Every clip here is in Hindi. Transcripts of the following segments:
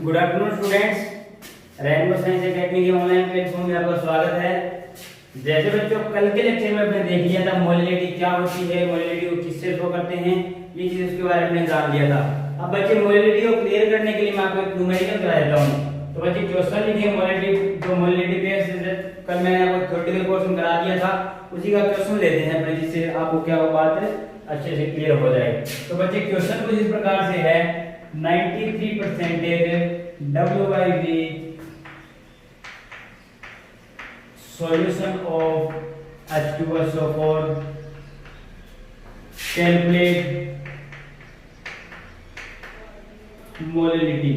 Good afternoon students, rainbow science academy के ऑनलाइन प्लेटफॉर्म में आपका स्वागत है। जैसे बच्चों कल के लेक्चर में आपने देख लिया था मोलिलिटी क्या होती है, मोलिलिटी को किससे शो करते हैं, ये चीज उसके बारे में जान लिया था। अब बच्चे मोलिलिटी को क्लियर करने के लिए मैं आपको एक न्यूमेरिकल करा देता हूं। तो बच्चे क्वेश्चन लिखे मोलिलिटी, जो मोलिलिटी बेस्ड कल मैंने आपको थ्योरेटिकल पोर्शन करा दिया था, उसी का क्वेश्चन लेते हैं अपने, जिससे आपको क्या वो बात अच्छे से क्लियर हो जाए। तो बच्चे क्वेश्चन कुछ इस प्रकार से है, 93% WIV solution of H2SO4 calculate molality,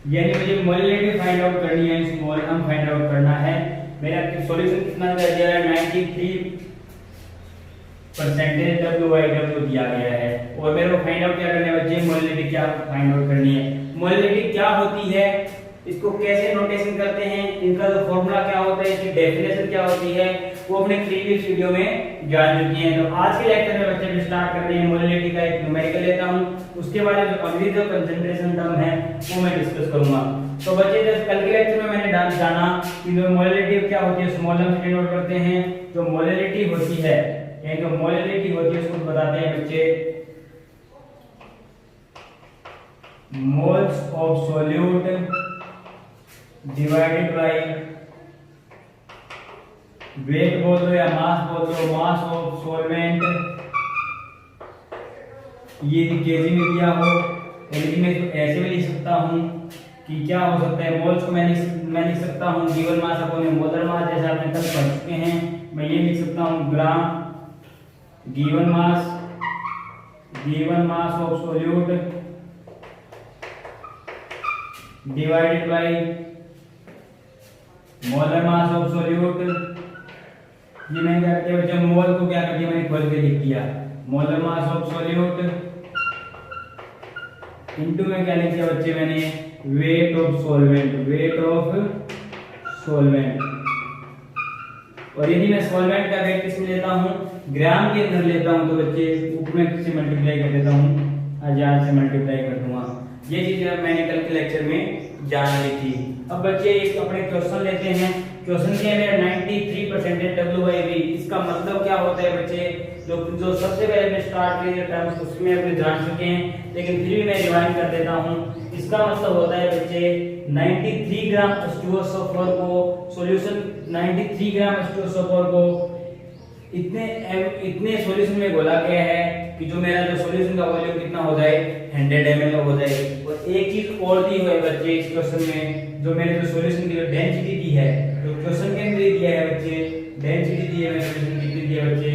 यानी मुझे मोलिलिटी फाइंड आउट करनी है, इस मोलम फाइंड आउट करना है। मेरा सॉल्यूशन कितना दिया है, 93% WIW दिया गया है, और मेरे को फाइंड आउट क्या करना है बच्चे, मोलिलिटी क्या फाइंड आउट करनी है। मोलिलिटी क्या होती है, इसको कैसे नोटेशन करते हैं, इनका जो फॉर्मूला क्या होता है, इसकी डेफिनेशन क्या होती है, वो अपने प्रीवियस वीडियो में जान चुकी हैं। तो आज के लेक्चर में बच्चे स्टार्ट कर रहे हैं, मोलिलिटी का एक न्यूमेरिकल लेता हूं, उसके बाद जो अगली जो कंसंट्रेशन टर्म है वो मैं डिस्कस करूंगा। तो बच्चे जब कल के लेक्चर में मैंने जाना कि जो मोलिलिटी क्या होती है, स्मॉल m से डिनोट करते हैं। जो मोलिलिटी होती है, यानी जो मोलिलिटी होती है उसको बताते हैं बच्चे moles of solute divided by weight बोल दो या मास बोल दो, मास ऑफ सॉल्वेंट, ये केजी में दिया हो, लेकिन मैं इसको ऐसे भी लिख सकता हूं कि क्या हो सकता है, मोल्स को मैं लिख सकता हूं given mass upon molar mass, जैसे आपने कल पढ़ चुके हैं। मैं ये लिख सकता हूं gram given mass of solute divided by molar mass of solute. ये मैंने क्या किया बच्चे, मोल को क्या कर दिया, मैंने खोल के लिख दिया molar mass of solute into में क्या लिख दिया बच्चे मैंने, वेट ऑफ सॉल्वेंट। और यदि मैं सॉल्वेंट का वेट किसमें लेता हूं, ग्राम के अंदर लेता हूं, तो बच्चे ऊपर से मल्टीप्लाई कर देता हूं, 1000 से मल्टीप्लाई कर दूंगा। ये चीज मैंने कल के लेक्चर में जान ली थी। अब बच्चे एक अपने क्वेश्चन लेते हैं। क्वेश्चन के अंदर 93% WIV, इसका मतलब क्या होता है बच्चे, जो सबसे पहले मैं स्टार्ट किए टर्म्स उसमें अपने जान चुके हैं, लेकिन फिर भी मैं रिवाइंड कर देता हूं। इसका मतलब होता है बच्चे 93 ग्राम H2SO4 को सॉल्यूशन, 93 ग्राम H2SO4 को इतने सॉल्यूशन में घोला गया है कि जो मेरा जो सॉल्यूशन का वॉल्यूम कितना हो जाए, 100 ml हो जाए। और एक चीज और दी हुई है बच्चे इस क्वेश्चन में, जो मेरे जो सॉल्यूशन की जो डेंसिटी दी है, तो क्वेश्चन के अंदर दिया है बच्चे डेंसिटी दी है, मेरे सॉल्यूशन कितनी दी है बच्चे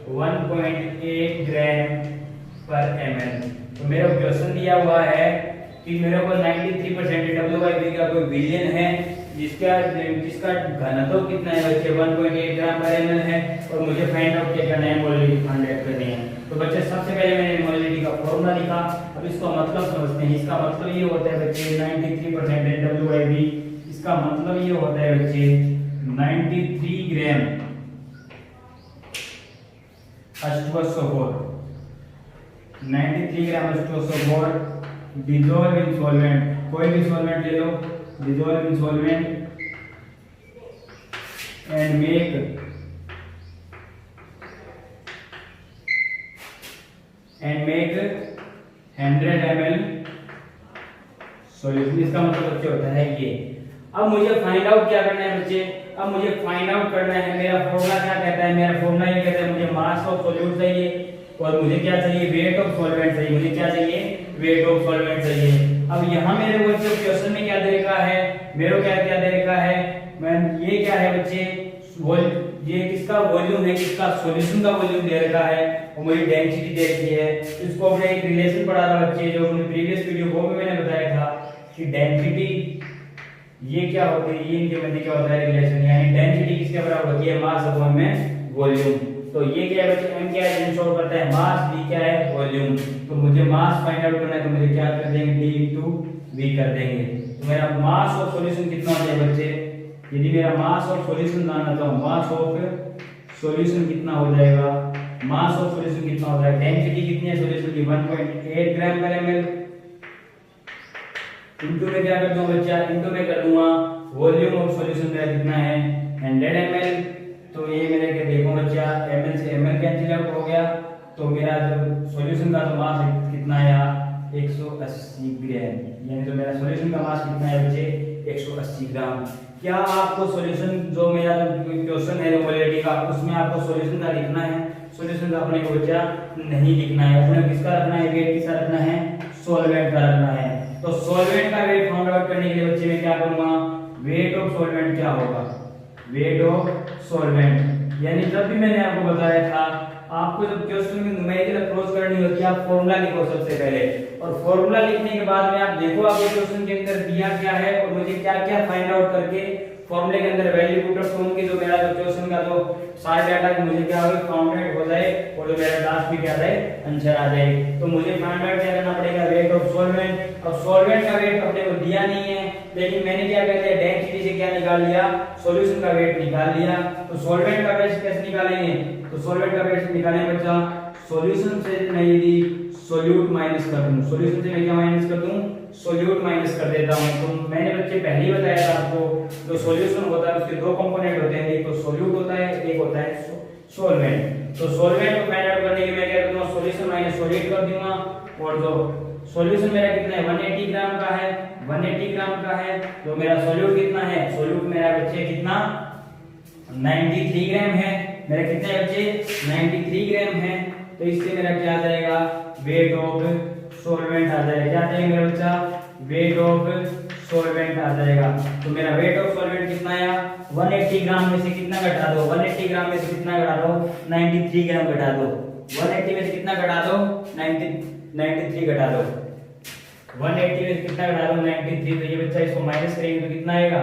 1.8 ग्राम पर ml। तो मेरा क्वेश्चन दिया हुआ है कि मेरे को 93% WIV का कोई विलियन है, जिसका घनत्व कितना है बच्चे 1.8 ग्राम पर ml है, और मुझे फाइंड आउट क्या करना है, मोलिलिटी फाइंड आउट करनी है। तो बच्चे सबसे पहले मैंने मोलिलिटी का फॉर्मूला लिखा। अब इसका मतलब समझते हैं। इसका मतलब ये होता है बच्चे 93% WIV, इसका मतलब ये होता है बच्चे 93 ग्राम H2SO4, 93 gram H2SO4 dissolve in solvent, कोई भी सॉल्वेंट ले लो, dissolve in solvent and make 100 ml solution. इसका मतलब बच्चे होता है ये। अब मुझे फाइंड आउट क्या करना है बच्चे, अब मुझे फाइंड आउट करना है, मेरा फॉर्मूला क्या कहता है, मेरा फॉर्मूला ये कहता है मुझे मास ऑफ सॉल्यूट चाहिए, और मुझे क्या चाहिए, वेट ऑफ सॉल्वेंट चाहिए। मुझे क्या चाहिए, वेट ऑफ सॉल्वेंट चाहिए। अब यहाँ मेरे को क्वेश्चन में क्या दे रखा है, मेरे को क्या दे रखा है, मैं ये क्या है बच्चे, ये किसका वॉल्यूम है, किसका सॉल्यूशन का वॉल्यूम दे रखा है, और मुझे डेंसिटी दे रखी है। इसको अपने एक रिलेशन पढ़ा था बच्चे, जो अपने प्रीवियस वीडियो वो में मैंने बताया था कि डेंसिटी ये क्या होती है, ये इनके मध्य क्या होता है रिलेशन, यानी डेंसिटी किसके बराबर होती है, मास अपॉन में वॉल्यूम। तो ये क्या है बच्चे, m क्या है, शो करता है मास, v क्या है, वॉल्यूम। तो मुझे मास फाइंड आउट करना है, तो मुझे क्या कर देंगे, d into v कर देंगे। तो मेरा मास ऑफ सॉल्यूशन कितना हो जाए बच्चे, यदि मेरा मास ऑफ सॉल्यूशन जानना चाहूं, मास ऑफ सॉल्यूशन कितना हो जाएगा, मास ऑफ सॉल्यूशन कितना होता है, डेंसिटी कितनी है सॉल्यूशन की 1.8 ग्राम पर ml, इनटू में क्या कर दूंगा बच्चा, इनटू में कर दूंगा वॉल्यूम ऑफ सॉल्यूशन मेरा कितना है 100 ml। तो ये मेरे के देखो बच्चा ml से ml कैंसिल आउट हो गया, तो मेरा जो सॉल्यूशन का तो मास कितना आया 180 ग्राम, यानी तो मेरा सॉल्यूशन का मास कितना है बच्चे 180 ग्राम। क्या आपको सॉल्यूशन जो मेरा क्वेश्चन है मोलैरिटी का, उसमें आपको सॉल्यूशन का लिखना है? सॉल्यूशन का अपने को बच्चा नहीं लिखना है, अपने किसका रखना है, वेट किसका रखना है, सॉल्वेंट का रखना है। तो सॉल्वेंट का वेट फाइंड आउट करने के लिए बच्चे मैं क्या करूंगा, वेट ऑफ सॉल्वेंट क्या होगा, वेट ऑफ सॉल्वेंट। यानी जब भी मैंने आपको बताया था आपको जब क्वेश्चन की न्यूमेरिकल अप्रोच करनी होती है आप फॉर्मूला लिखो सबसे पहले, और फॉर्मूला लिखने के बाद में आप देखो आपको क्वेश्चन के अंदर दिया क्या है और मुझे क्या क्या फाइंड आउट करके फॉर्मूले के अंदर वैल्यू पुट अप करूंगी, जो मेरा जो क्वेश्चन का जो सारे डाटा कि मुझे क्या होगा काउंटेड हो जाए और जो मेरा लास्ट में क्या जाए आंसर आ जाए। तो मुझे फाइंड आउट क्या करना पड़ेगा, वेट ऑफ सॉल्वेंट। अब सॉल्वेंट का वेट अपने को दिया नहीं है, लेकिन मैंने क्या कर दिया, डेंसिटी से क्या निकाल लिया, सॉल्यूशन का वेट निकाल लिया। तो सॉल्वेंट का वेट कैसे निकालेंगे, तो सॉल्वेंट का वेट निकालें बच्चा, सॉल्यूशन से नहीं दी सोल्यूट माइनस कर दूं, सॉल्यूशन से मैं क्या माइनस कर दूं, सोल्यूट माइनस कर देता हूं। तो मैंने बच्चे पहले ही बताया था आपको जो सॉल्यूशन होता है उसके दो कंपोनेंट होते हैं, एक तो सोल्यूट होता है, एक होता है सॉल्वेंट। तो सॉल्वेंट को फाइंड आउट करने के लिए मैं क्या करूंगा, सॉल्यूशन माइनस सोल्यूट कर दूंगा, और जो सॉल्यूशन मेरा कितना है 180 ग्राम का है, 180 ग्राम का है, तो मेरा सोल्यूट कितना है, सोल्यूट मेरा बच्चे कितना 93 ग्राम है, मेरा कितने बच्चे 93 ग्राम है। तो इससे मेरा क्या आ जाएगा, वेट ऑफ सॉल्वेंट आ जाएगा, क्या आ जाएगा मेरा बच्चा, वेट ऑफ सॉल्वेंट आ जाएगा। तो मेरा वेट ऑफ सॉल्वेंट कितना आया, 180 ग्राम में से कितना घटा दो, 180 ग्राम में से कितना घटा दो, 93 ग्राम घटा दो, 180 में से कितना घटा दो, 93 घटा दो, 180 में से कितना घटा दो 93। तो ये बच्चा इसको माइनस करेंगे तो कितना आएगा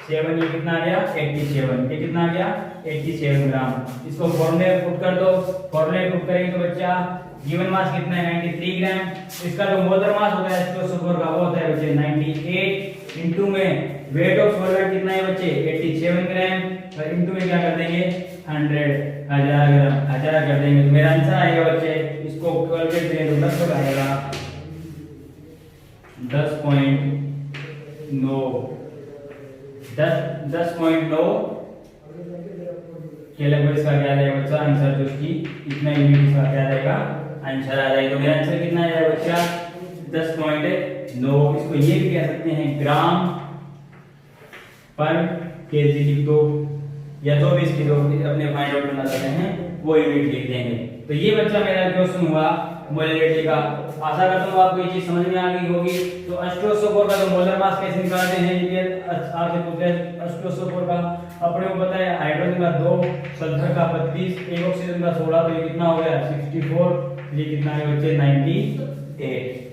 7, ये कितना आ गया 87, ये कितना आ गया 87 ग्राम। इसको फॉर्मूले में पुट कर दो, फॉर्मूले में पुट करेंगे तो बच्चा गिवन मास कितना है 93 ग्राम। इसका जो मोलर मास होता है H2SO4 का वो होता है बच्चे 98 इनटू में वेट ऑफ सॉल्वेंट कितना है बच्चे 87 ग्राम, और इनटू में क्या कर देंगे 1000 ग्राम, 1000 कर देंगे तो मेरा आंसर आएगा बच्चे, इसको कैलकुलेट करें तो 10 होगा आएगा 10.9 के लगभग इसका क्या आएगा बच्चा आंसर, जो इसकी इतना यूनिट इसका क्या आएगा आंसर आ जाएगा। तो मेरा आंसर कितना आएगा बच्चा 10.9। इसको ये भी कह सकते हैं ग्राम पर केजी लिख दो, या जो भी इसकी जो अपने फाइंड आउट करना चाहते हैं वो यूनिट लिख देंगे। तो ये बच्चा मेरा क्वेश्चन हुआ मोलैरिटी का। आशा करता हूँ आपको ये चीज समझ में आ गई होगी। तो H2SO4 का जो मोलर मास कैसे निकालते हैं, ये आपसे पूछते हैं H2SO4 का अपने को पता है हाइड्रोजन का 2, सल्फर का 32, एक ऑक्सीजन का 16, तो ये कितना हो गया 64, ये कितना है बच्चे 98।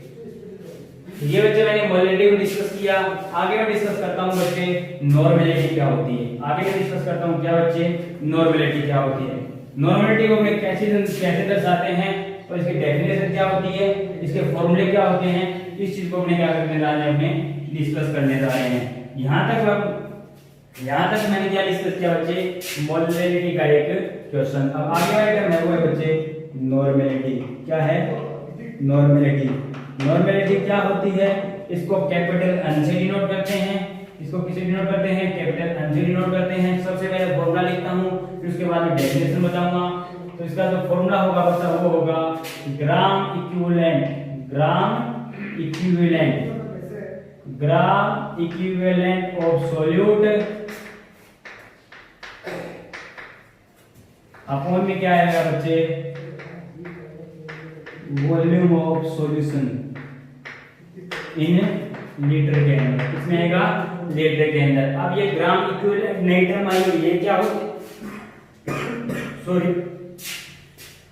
ये बच्चे मैंने मोलैरिटी को डिस्कस किया। आगे मैं डिस्कस करता हूँ बच्चे नॉर्मेलिटी क्या होती है, आगे मैं डिस्कस करता हूँ क्या बच्चे नॉर्मेलिटी क्या होती है। नॉर्मेलिटी को हम कैसे दर्शाते हैं, तो इसकी डेफिनेशन क्या होती है, इसके फॉर्मूले क्या होते हैं, इस चीज को अपने क्या करने जा रहे हैं, अपने डिस्कस करने जा रहे हैं। यहाँ तक मैंने क्या डिस्कस किया बच्चे मोलैरिटी का एक क्वेश्चन। अब आगे वाला टर्म है वो है बच्चे नॉर्मेलिटी। क्या है नॉर्मेलिटी, नॉर्मेलिटी क्या होती है, इसको कैपिटल एन से डिनोट करते हैं, इसको किसे डिनोट करते हैं कैपिटल एन से डिनोट करते हैं। सबसे पहले फॉर्मूला लिखता हूँ, फिर उसके बाद में डेफिनेशन बताऊंगा। तो इसका जो फॉर्मूला होगा बच्चा वो होगा gram equivalent of solute upon में क्या आएगा बच्चे volume of solution in litre के अंदर, इसमें आएगा लीटर के अंदर। अब ये ग्राम इक्विवेलेंट नाइट्रम आई, ये क्या हो सॉरी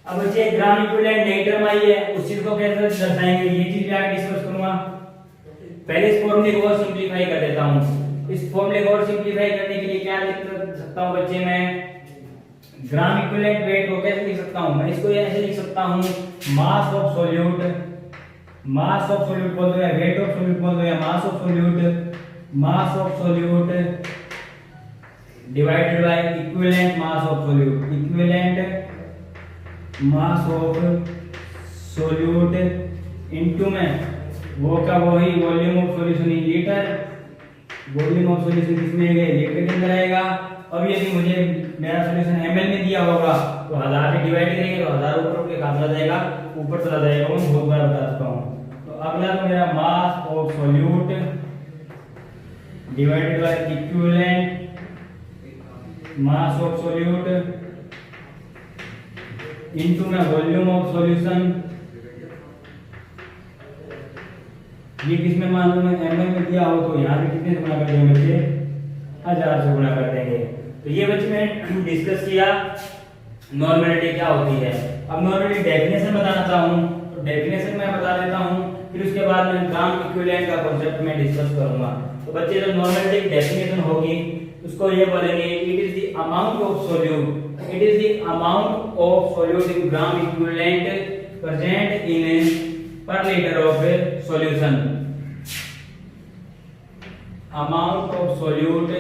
अब बच्चे ग्राम इक्विवेलेंट नाइट्रम आई है, उस चीज को कैसे दर्शाएंगे ये चीज मैं डिस्कस करूंगा। पहले इस फॉर्मूले को और सिंपलीफाई कर देता हूं। इस फॉर्मूले को और सिंपलीफाई करने के लिए क्या लिख सकता हूं बच्चे, मैं ग्राम इक्विवेलेंट वेट को कैसे लिख सकता हूं, मैं इसको ऐसे लिख सकता हूं मास ऑफ सोल्यूट बोल दो या वेट ऑफ सोल्यूट बोल दो या mass of solute divided by equivalent mass of solute into में वो क्या वही volume of solution in litre, volume of solution किसमें है, लीटर के अंदर आएगा। अब यदि मुझे मेरा सॉल्यूशन ml में दिया होगा तो 1000 से डिवाइड करेंगे तो 1000 ऊपर के चला जाएगा, ऊपर चला जाएगा, मैं बहुत बार बता चुका हूं। तो अगला तो मेरा मास of solute divided by equivalent mass of solute into में वॉल्यूम ऑफ सॉल्यूशन। ये किसमें मान लो मैं ml में दिया हो तो यहाँ पे कितने से गुणा कर देंगे बच्चे, 1000 से गुणा कर देंगे। तो ये बच्चे मैंने डिस्कस किया नॉर्मेलिटी क्या होती है। अब नॉर्मेलिटी डेफिनेशन बताना चाहूँ तो डेफिनेशन मैं बता देता हूँ, फिर उसके बाद मैं ग्राम इक्विवेलेंट का कॉन्सेप्ट में डिस्कस करूंगा। तो बच्चे जो नॉर्मेलिटी की डेफिनेशन होगी उसको ये बोलेंगे, it is the amount of solute, it is the amount of solute in gram equivalent present in per liter of solution, amount of solute,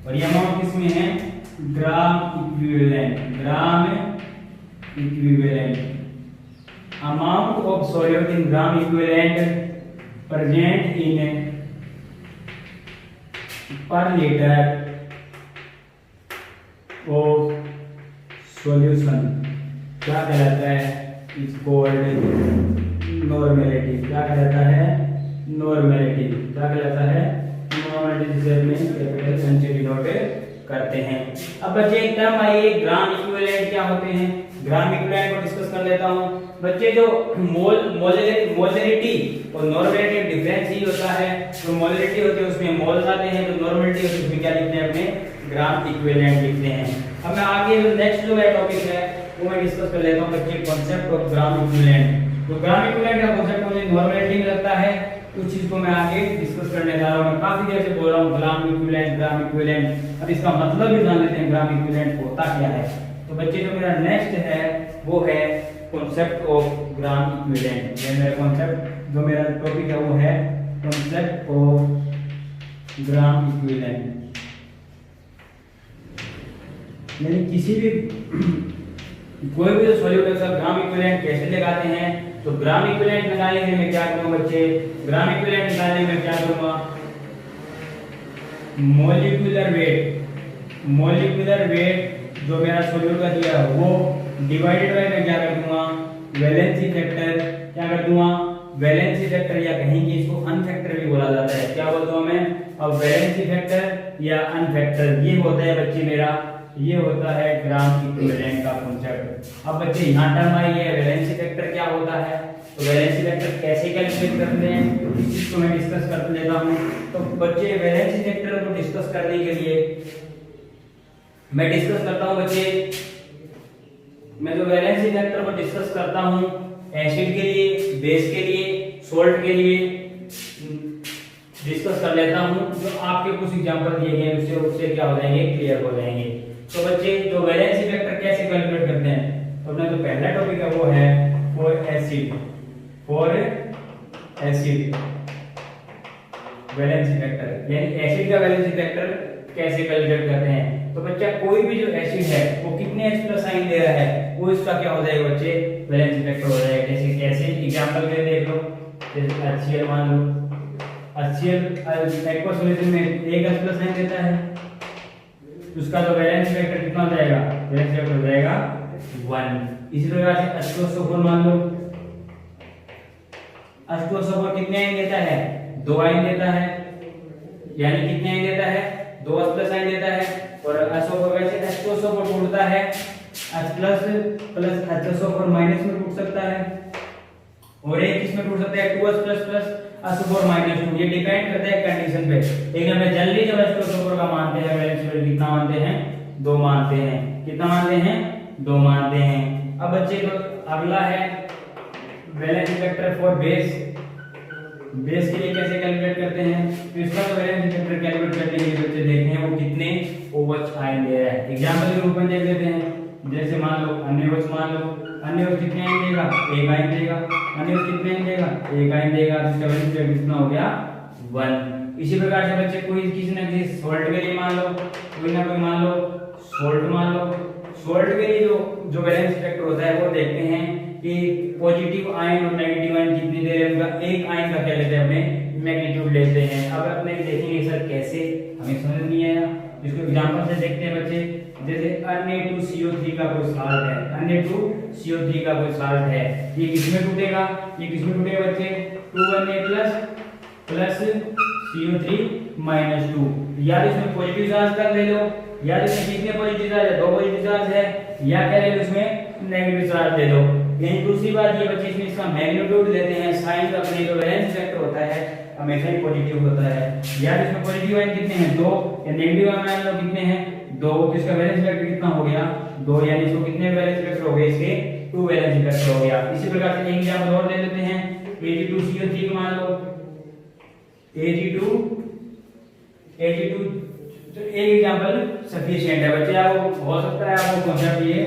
और ये अमाउंट किसमें है, gram equivalent, amount of solute in gram equivalent present in पर लीटर ऑफ सॉल्यूशन क्या कहलाता है, इज कॉल्ड नॉर्मेलिटी। क्या कहलाता है, नॉर्मेलिटी। क्या कहलाता है, नॉर्मेलिटी, जिसे अपने कैपिटल एन से डिनोट करते हैं। अब बच्चे एक टर्म आई है ग्राम इक्विवेलेंट, क्या होते हैं, ग्राम इक्विवेलेंट को डिस्कस कर लेता हूं। बच्चे जो मोलरिटी और नॉर्मेलिटी डिफरेंस ही होता है, जो मोलरिटी होती है उसमें मोल्स आते हैं, तो नॉर्मेलिटी होती है उसमें क्या लिखते हैं, अपने ग्राम इक्विवेलेंट लिखते हैं। अब मैं आगे जो नेक्स्ट जो टॉपिक है वो मैं डिस्कस कर लेता हूं बच्चे, कॉन्सेप्ट ऑफ ग्राम इक्विवेलेंट। तो ग्राम इक्विवेलेंट का कॉन्सेप्ट मुझे नॉर्मेलिटी में लगता है, कुछ चीज को मैं आगे डिस्कस करने जा रहा हूं। मैं काफी देर से बोल रहा हूं ग्राम इक्विवेलेंट, अब इसका मतलब भी जान लेते हैं ग्राम इक्विवेलेंट होता क्या है। तो बच्चे जो मेरा नेक्स्ट है वो है कॉन्सेप्ट ऑफ ग्राम इक्विवेलेंट। ये मेरा कॉन्सेप्ट जो मेरा टॉपिक है वो है कॉन्सेप्ट ऑफ ग्राम इक्विवेलेंट। यानी किसी भी कोई भी सॉल्यूट का ग्राम इक्विवेलेंट कैसे लगाते हैं, तो ग्राम इक्विवेलेंट निकालने के लिए मैं क्या करूंगा बच्चे, ग्राम इक्विवेलेंट निकालने में क्या करूंगा, मोलिकुलर वेट जो मेरा सॉल्यूट का दिया है वो डिवाइडेड बाय मैं क्या कर दूंगा, वैलेंसी फैक्टर। क्या कर दूंगा, वैलेंसी फैक्टर, या कहीं इसको अन फैक्टर भी बोला जाता है। क्या बोलता हूं मैं, अब वैलेंसी फैक्टर या अन फैक्टर, ये होता है बच्चे मेरा, ये होता है ग्राम इक्विवेलेंट का कॉन्सेप्ट। अब बच्चे यहाँ टर्म आई है वैलेंसी फैक्टर क्या होता है, तो वैलेंसी फैक्टर कैसे कैलकुलेट करते हैं इस चीज को मैं डिस्कस कर लेता हूँ। तो बच्चे वैलेंसी फैक्टर को डिस्कस करने के लिए मैं डिस्कस करता हूँ बच्चे, मैं जो वैलेंसी फैक्टर को डिस्कस करता हूँ एसिड के लिए, बेस के लिए, सोल्ट के लिए डिस्कस कर लेता हूँ। जो आपके कुछ एग्जांपल दिए गए उससे क्या हो जाएंगे, क्लियर हो जाएंगे। तो बच्चे जो वैलेंसी फैक्टर कैसे कैलकुलेट करते हैं, तो अपना जो पहला टॉपिक है वो है फॉर एसिड वैलेंसी फैक्टर, यानी एसिड का वैलेंसी फैक्टर कैसे कैलकुलेट करते हैं। तो बच्चा कोई भी जो एसिड है वो कितने H+ साइन दे रहा है, वो इसका क्या हो जाएगा बच्चे, वैलेंसी फैक्टर हो जाएगा। जैसे कैसे एग्जांपल में देख लो, जैसे HCl मान लो, HCl एक्वा सॉल्यूशन में एक H+ साइन देता है, उसका जो वैलेंसी फैक्टर कितना हो जाएगा, वैलेंसी फैक्टर हो जाएगा 1। इसी प्रकार से H2SO4 मान लो, H2SO4 कितने आयन देता है, 2 आयन देता है, यानी कितने आयन देता है, 2 H+ आयन देता है। और SO4 वैसे H2SO4 टूटता है H+ प्लस H2SO4 माइनस में टूट सकता है, और एक किसमें टूट सकता है, 2H+ SO4 -2। ये डिपेंड करता है कंडीशन पे, लेकिन हमें जनरली जब H2SO4 का मानते हैं वैलेंसी फैक्टर कितना मानते हैं, 2 मानते हैं। कितना मानते हैं, 2 मानते हैं। अब बच्चे तो अगला है वैलेंसी फैक्टर फॉर बेस के लिए कैसे कैलकुलेट करते हैं। तो इसका तो वैलेंसी फैक्टर कैलकुलेट करने के लिए बच्चे देखते हैं वो कितने OH आयन दे रहा है। एग्जांपल के रूप में देख लेते हैं, जैसे मान लो NaOH मान लो, NaOH कितने आयन देगा, 1 आयन देगा। NaOH कितने आयन देगा, 1 आयन देगा। तो इसका वैलेंसी फैक्टर कितना हो गया, 1। इसी प्रकार से बच्चे कोई किसी ना किसी सॉल्ट के लिए मान लो, कोई ना कोई मान लो सॉल्ट मान लो, सॉल्ट के लिए जो वैलेंस इफेक्ट होता है वो देखते हैं कि पॉजिटिव आयन और नेगेटिव आयन कितनी देर है उनका, एक आयन का क्या लेते हैं अपने मैग्नीट्यूड लेते हैं। अब अपने देखेंगे सर कैसे, हमें समझ नहीं आया, इसको एग्जांपल से देखते हैं बच्चे। जैसे Na2CO3 का कोई साल्ट है, Na2CO3 का कोई साल्ट है, ये किसमें टूटेगा, ये किसमें टूटेगा बच्चे, 2Na प्लस CO3 माइनस 2। या इसमें पॉजिटिव चार्ज कर ले लो, या इसमें कितने पॉजिटिव चार्ज है, 2 पॉजिटिव चार्ज है, या क्या ले लो इसमें नेगेटिव चार्ज दे दो। लेकिन दूसरी बात ये बच्चे इसमें इसका मैग्नीट्यूड लेते हैं, साइन का अपने जो वैलेंस वेक्टर होता है हमेशा ही पॉजिटिव होता है। यार इसमें पॉजिटिव आयन कितने हैं, 2, या नेगेटिव आयन लो कितने हैं, 2, तो इसका वैलेंस वेक्टर कितना हो गया, 2, यानी इसको कितने वैलेंस वेक्टर हो गए, इसके 2 वैलेंस वेक्टर हो गया। इसी प्रकार से एक एग्जांपल और ले लेते हैं, Ag2CO3 मान लो, Ag2 तो एक एग्जांपल सफिशिएंट है बच्चे। आपको हो सकता है आपको कॉन्सेप्ट ये,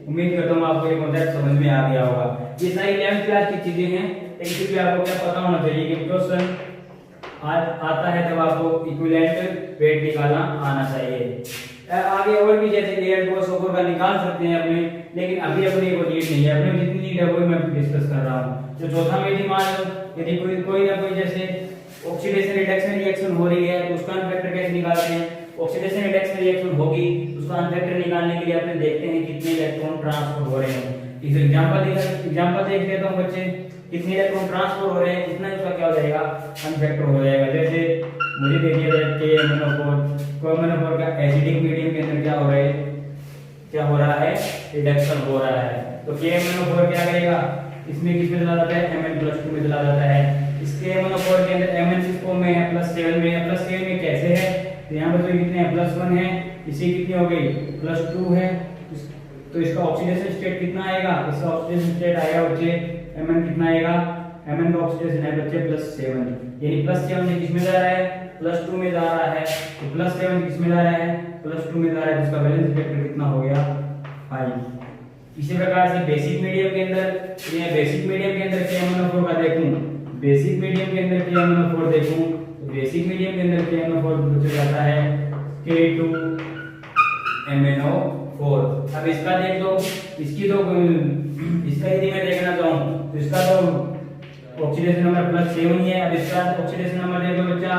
उम्मीद करता हूं आपको ये कॉन्सेप्ट समझ में आ गया होगा। ये सारी 11th क्लास की चीजें हैं, लेकिन फिर भी आपको क्या पता होना चाहिए कि क्वेश्चन आज आता है तब आपको इक्विवेलेंट वेट निकालना आना चाहिए। आगे और भी जैसे एयर को सोकर का निकाल सकते हैं अपने, लेकिन अभी अपने को नीड नहीं है, अपने जितनी नीड है वही मैं डिस्कस कर रहा हूँ। जो चौथा में यदि मान लो यदि कोई ना कोई जैसे ऑक्सीडेशन रिडक्शन रिएक्शन हो रही है तो उसका अनफैक्टर कैसे निकालते हैं, ऑक्सीडेशन रिडक्शन रिएक्शन होगी उसका अनफैक्टर निकालने के लिए अपने देखते हैं कितने इलेक्ट्रॉन ट्रांसफर हो रहे हैं। इस एग्जांपल देख लेता हूं बच्चे, कितने इलेक्ट्रॉन ट्रांसफर हो रहे हैं इतना उसका क्या हो जाएगा, अनफैक्टर हो जाएगा। जैसे मुझे दे दिया जाए KMnO4 का एसिडिक मीडियम के अंदर क्या हो रहा है, रिडक्शन हो रहा है। तो KMnO4 क्या करेगा, इसमें किसमें चला जाता है, Mn+2 में चला जाता है। इसके KMnO4 के अंदर Mn किस फॉर्म में है, +7 में है। +7 में कैसे है, तो यहाँ पर तो कितने हैं, +1 है, इसी कितनी हो गई, +2 है। तो इसका ऑक्सीडेशन स्टेट कितना आएगा, इसका ऑक्सीडेशन स्टेट आएगा बच्चे Mn कितना आएगा, Mn का ऑक्सीडेशन है बच्चे +7, यानी +7 से किसमें जा रहा है, +2 में जा रहा है। तो +7 किसमें जा रहा है, +2 में जा रहा है, तो इसका वैलेंस वेक्टर कितना हो गया, 5। इसी प्रकार से बेसिक मीडियम के अंदर, ये बेसिक मीडियम के अंदर KMnO4 का देखूं, बेसिक मीडियम के अंदर KMnO4 देखूं तो बेसिक मीडियम के अंदर KMnO4 बच जाता है K2MnO4। अब इसका देख लो, इसका यदि मैं देखना चाहूं तो इसका तो ऑक्सीडेशन नंबर +7 ही है। अब इसका ऑक्सीडेशन नंबर देखो बच्चा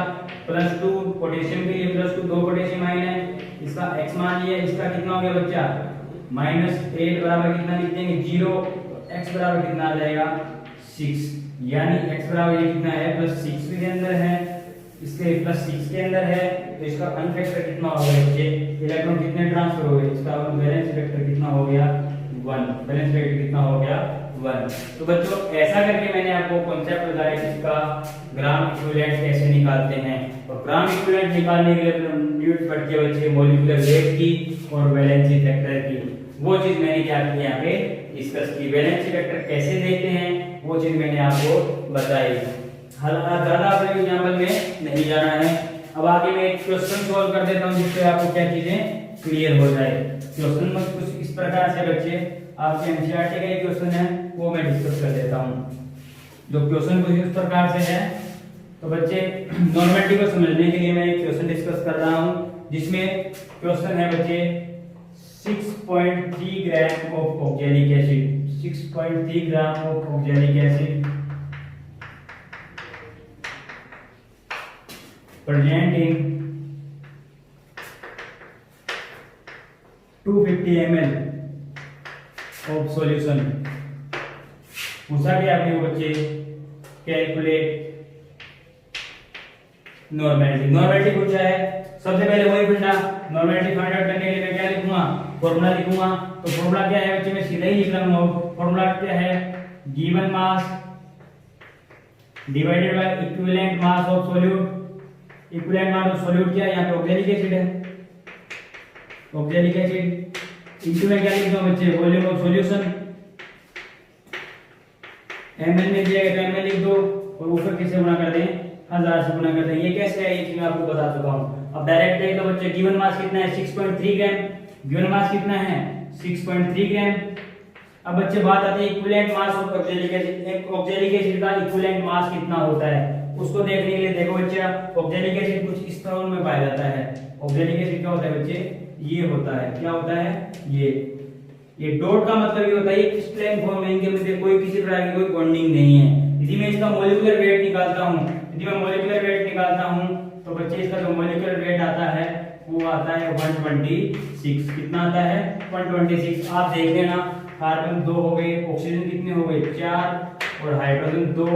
+2, पोटेशियम के लिए +2, 2 पोटेशियम आयन है, इसका x मान लिया, इसका कितना हो गया बच्चा, -8 बराबर कितना लिख देंगे 0, x बराबर कितना आ जाएगा 6, यानी x बराबर ये कितना है +6 के अंदर है, इसके +6 के अंदर है। तो इसका अनफैक्टर कितना हो गया बच्चे, इलेक्ट्रॉन कितने ट्रांसफर हो गए, इसका वैलेंस वेक्टर कितना हो गया 1, वैलेंस वेक्टर कितना हो गया 1। तो बच्चों ऐसा करके मैंने आपको कॉन्सेप्ट बताया कि इसका ग्राम इक्विवेलेंट कैसे निकालते हैं। और ग्राम इक्विवेलेंट निकालने के लिए यूज पड़ती है बच्चे मॉलिक्यूलर वेट की और वैलेंसी फैक्टर की। वो चीज मैंने क्या की यहाँ पे डिस्कस की, वैलेंसी फैक्टर कैसे देखते हैं वो चीज मैंने आपको बताई। ज्यादा अपने एग्जांपल में नहीं जाना है। अब आगे मैं एक क्वेश्चन सॉल्व कर देता हूँ जिससे आपको क्या चीजें क्लियर हो जाए। क्वेश्चन में कुछ इस प्रकार से बच्चे आपके एनसीईआरटी का एक क्वेश्चन है वो मैं डिस्कस कर देता हूँ। जो क्वेश्चन कुछ इस प्रकार से है, तो बच्चे नॉर्मेलिटी को समझने के लिए मैं एक क्वेश्चन डिस्कस कर रहा हूँ, जिसमें क्वेश्चन है बच्चे 6.3 gram of oxalic acid, 6.3 gram of oxalic acid present in 250 ml of solution। पूछा गया आपने बच्चे कैलकुलेट नॉर्मेलिटी पूछा है। सबसे पहले वही पूछना, नॉर्मेलिटी फाइंड आउट करने के लिए मैं क्या लिखूंगा, फॉर्मूला लिखूंगा। तो फॉर्मूला क्या है बच्चे, मैं सीधा ही लिख रहा हूं। फॉर्मूला क्या है, given mass divided by equivalent mass of solute. Equivalent mass of solute क्या है, यहाँ पे ऑक्जेलिक एसिड है, ऑक्जेलिक एसिड इनटू में क्या लिख दो बच्चे, वॉल्यूम ऑफ सॉल्यूशन। ml में दिया गया तो ml लिख दो और ऊपर किससे गुणा कर दें, 1000 से गुणा कर दें। ये कैसे है ये चीज मैं आपको बता चुका हूं। अब डायरेक्ट देख लो बच्चे, गिवन मास कितना है 6.3 ग्राम, गिवन मास कितना है 6.3 ग्राम। अब बच्चे बात आती है equivalent mass of oxalic acid. एक ऑक्जेलिक एसिड का इक्विवेलेंट मास कितना होता है उसको देखने के लिए देखो बच्चे, ऑक्जेलिक एसिड कुछ इस तरह में पाया जाता है। ऑक्जेलिक एसिड क्या होता है बच्चे, ये होता है, क्या होता है ये। ये डॉट का मतलब ये होता है ये क्रिस्टलाइन फॉर्म है, इनके मध्य कोई किसी प्रकार की कोई बॉन्डिंग नहीं है। यदि मैं इसका मॉलिक्यूलर वेट निकालता हूं, यदि मैं मॉलिक्यूलर वेट निकालता हूं तो बच्चे इसका जो मॉलिक्यूलर वेट आता है वो आता है 126। कितना आता है? 126। आप देख लेना, कार्बन 2 हो गए, ऑक्सीजन कितने हो गए? 4, और हाइड्रोजन 2,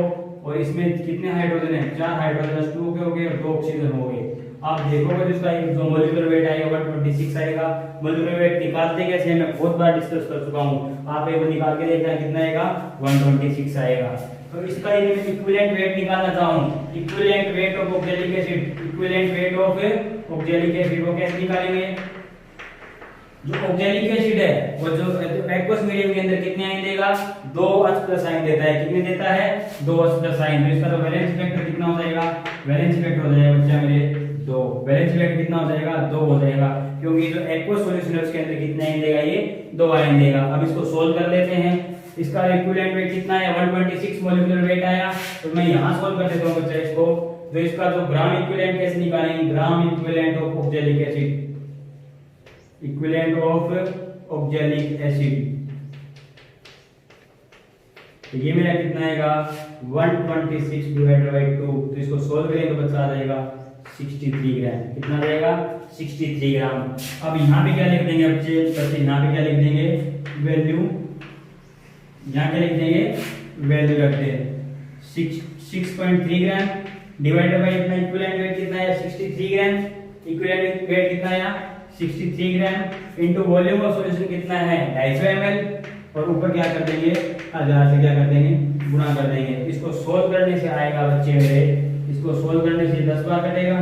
और इसमें कितने हाइड्रोजन है? 4 हाइड्रोजन 2 के हो गए और 2 ऑक्सीजन हो गए। आप देखोगे तो इसका जो मॉलिक्यूलर वेट आएगा 126 आएगा। मॉलिक्यूलर वेट निकालते कैसे मैं बहुत बार डिस्कस कर चुका हूं, आप एक बार निकाल के देखना कितना आएगा? 126 आएगा। तो इसका यदि मैं इक्विवेलेंट वेट निकालना चाहूं, equivalent weight of oxalic acid, equivalent weight of oxalic acid को कैसे निकालेंगे? जो ऑक्सैलिक एसिड है वो जो एक्वस मीडियम के अंदर कितने आयन देगा? 2 H+ आयन देता है। कितने देता है? 2 H+ आयन। तो इसका तो वैलेंस इफेक्ट कितना हो जाएगा? वैलेंस इफेक्ट हो जाएगा बच्चा मेरे 2। वैलेंस इफेक्ट कितना हो जाएगा? 2 हो जाएगा, क्योंकि जो एक्वस सॉल्यूशन है उसके अंदर कितने आयन देगा? ये 2 आयन देगा। अब इसको सोल्व कर लेते हैं। इसका इक्विवेलेंट वेट कितना है? 126 मॉलिक्यूलर वेट आया। तो मैं यहां सोल्व कर देता हूं बच्चा इसको। तो इसका जो ग्राम इक्विवेलेंट कैसे निकालेंगे? Gram equivalent of oxalic acid, equivalent of oxalic acid, तो ये मेरा कितना आएगा? 126 डिवाइडेड बाय 2। तो इसको सोल्व करेंगे तो बच्चा आ जाएगा 63 ग्राम। कितना जाएगा? 63 ग्राम। अब यहाँ पे क्या लिख देंगे बच्चे? यहाँ पे क्या लिख देंगे? वैल्यू। यहाँ क्या लिख देंगे? वैल्यू रखते हैं 6.3 ग्राम डिवाइडेड बाय इतना इक्विवेलेंट वेट कितना है? 63 ग्राम। इक्विवेलेंट वेट कितना आया? 63 ग्राम इनटू वॉल्यूम ऑफ सॉल्यूशन कितना है? 250 ml, और ऊपर क्या कर देंगे? 1000 से क्या कर देंगे? गुणा कर देंगे। इसको सोल्व करने से आएगा बच्चे मेरे, इसको सोल्व करने से 10 बार कटेगा,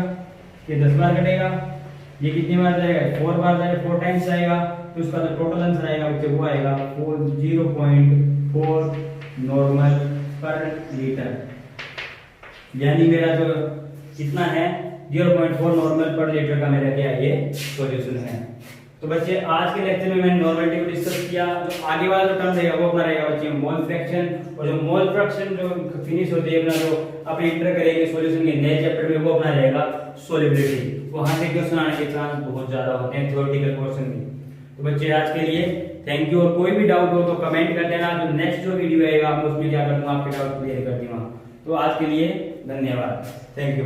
ये 10 बार कटेगा, ये कितनी बार जाएगा? 4 बार जाएगा, 4 टाइम्स आएगा। तो उसका जो टोटल आंसर आएगा बच्चे वो आएगा 0.4 नॉर्मल पर लीटर। यानी मेरा जो कितना है? 0.4 नॉर्मल पर लीटर का मेरा क्या ये सॉल्यूशन है। तो बच्चे आज के लेक्चर में मैंने नॉर्मलिटी को डिस्कस किया। जो आगे वाला जो टर्म रहेगा वो अपना रहेगा बच्चे मोल फ्रैक्शन, और जो मोल फ्रैक्शन जो फिनिश होती है अपना जो अपने इंटर करेंगे सॉल्यूशन के नए चैप्टर में, वो अपना रहेगा सॉल्युबिलिटी। वहां से क्वेश्चन आने के चांस बहुत ज्यादा होते हैं थ्योरेटिकल पोर्शन में। तो बच्चे आज के लिए थैंक यू, और कोई भी डाउट हो तो कमेंट कर देना। जो नेक्स्ट जो वीडियो आएगा मैं उसमें क्या कर दूंगा? आपके डाउट क्लियर कर दूंगा। तो आज के लिए धन्यवाद, थैंक यू।